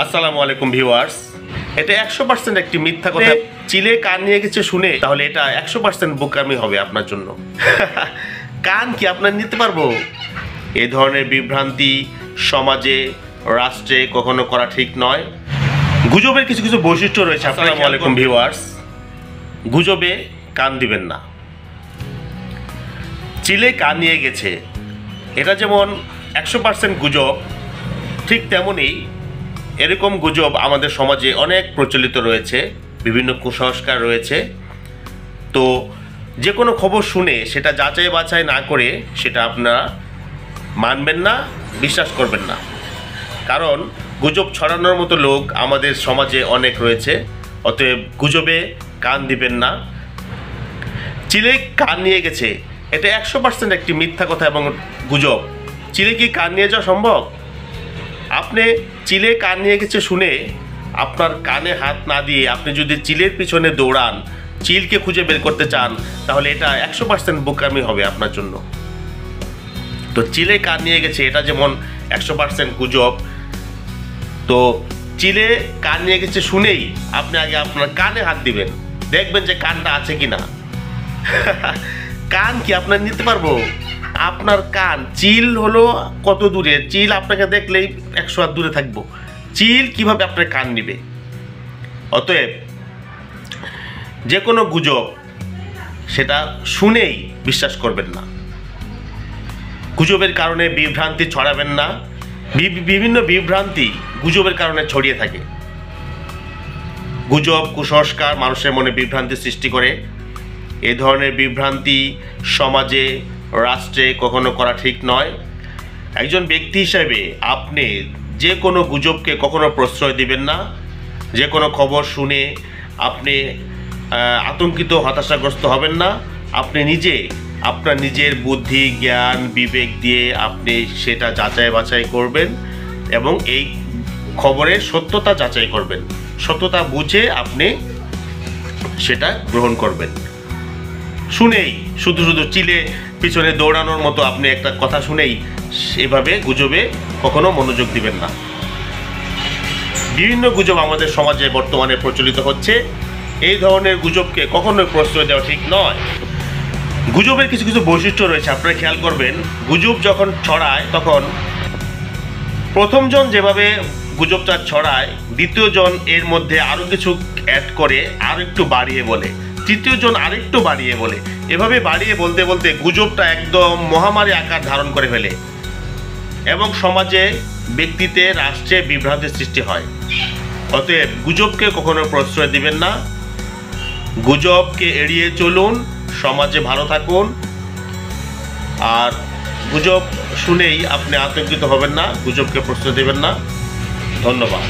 আসসালামু আলাইকুম ভিউয়ার্স। এটা 100% একটি মিথ্যা কথা। চিলে কান নিয়ে গেছে শুনে তাহলে এটা 100% বোকামি হবে আপনার জন্য। কান কি আপনার নিতে পারবো? এই ধরনের বিভ্রান্তি সমাজে রাষ্ট্রে কখনো করা ঠিক নয়। গুজবের কিছু কিছু বৈশিষ্ট্য রয়েছে। আসসালামু আলাইকুম ভিউয়ার্স। গুজবে কান দিবেন না। চিলে কান নিয়ে গেছে, এটা যেমন 100% গুজব, ঠিক তেমনই এরকম গুজব আমাদের সমাজে অনেক প্রচলিত রয়েছে, বিভিন্ন কুসংস্কার রয়েছে। তো যে কোনো খবর শুনে সেটা যাচাই বাছাই না করে সেটা আপনারা মানবেন না, বিশ্বাস করবেন না। কারণ গুজব ছড়ানোর মতো লোক আমাদের সমাজে অনেক রয়েছে। অতএব গুজবে কান দিবেন না। চিলে কান নিয়ে গেছে, এটা 100% একটি মিথ্যা কথা এবং গুজব। চিলে কি কান নিয়ে যাওয়া সম্ভব? আপনি চিলে কান নিয়ে গেছে শুনে আপনার কানে হাত না দিয়ে আপনি যদি চিলের পিছনে দৌড়ান, চিলকে খুঁজে বের করতে চান, তাহলে এটা 100% বোকামি হবে আপনার জন্য। তো চিলে কান নিয়ে গেছে এটা যেমন 100% গুজব। তো চিলে কান নিয়ে গেছে শুনেই আপনি আগে আপনার কানে হাত দিবেন, দেখবেন যে কানটা আছে কিনা। কান কি আপনার নিতে পারবো? আপনার কান, চিল হলো কত দূরে, চিল আপনাকে দেখলেই 100 হাত দূরে থাকবো, চিল কিভাবে আপনার কান নিবে? অতএব যে কোনো গুজব সেটা শুনেই বিশ্বাস করবেন না। গুজবের কারণে বিভ্রান্তি ছড়াবেন না। বিভিন্ন বিভ্রান্তি গুজবের কারণে ছড়িয়ে থাকে। গুজব কুসংস্কার মানুষের মনে বিভ্রান্তি সৃষ্টি করে। এই ধরনের বিভ্রান্তি সমাজে রাষ্ট্রে কখনো করা ঠিক নয়। একজন ব্যক্তি হিসেবে আপনি যে কোনো গুজবকে কখনো প্রশ্রয় দিবেন না। যে কোনো খবর শুনে আপনি আতঙ্কিত হতাশাগ্রস্ত হবেন না। আপনি নিজে আপনার নিজের বুদ্ধি জ্ঞান বিবেক দিয়ে আপনি সেটা যাচাই বাছাই করবেন এবং এই খবরের সত্যতা যাচাই করবেন। সত্যতা বুঝে আপনি সেটা গ্রহণ করবেন। শুনেই শুধু শুধু চিলে পিছনে দৌড়ানোর মতো আপনি একটা কথা শুনেই এভাবে গুজবে কখনো মনোযোগ দিবেন না। বিভিন্ন গুজব আমাদের সমাজে বর্তমানে প্রচলিত হচ্ছে। এই ধরনের গুজবকে কখনোই প্রশ্রয় দেওয়া ঠিক নয়। গুজবের কিছু কিছু বৈশিষ্ট্য রয়েছে, আপনারা খেয়াল করবেন। গুজব যখন ছড়ায় তখন প্রথমজন যেভাবে গুজবটা ছড়ায়, দ্বিতীয়জন এর মধ্যে আরও কিছু অ্যাড করে আরও একটু বাড়িয়ে বলে, তৃতীয়জন আরেকটু বাড়িয়ে বলে, এভাবে বাড়িয়ে বলতে বলতে গুজবটা একদম মহামারী আকার ধারণ করে ফেলে এবং সমাজে ব্যক্তিতে রাষ্ট্রে বিভ্রান্তির সৃষ্টি হয়। অতএব গুজবকে কখনো প্রশ্রয় দিবেন না। গুজবকে এড়িয়ে চলুন, সমাজে ভালো থাকুন। আর গুজব শুনেই আপনি আতঙ্কিত হবেন না, গুজবকে প্রশ্রয় দেবেন না। ধন্যবাদ।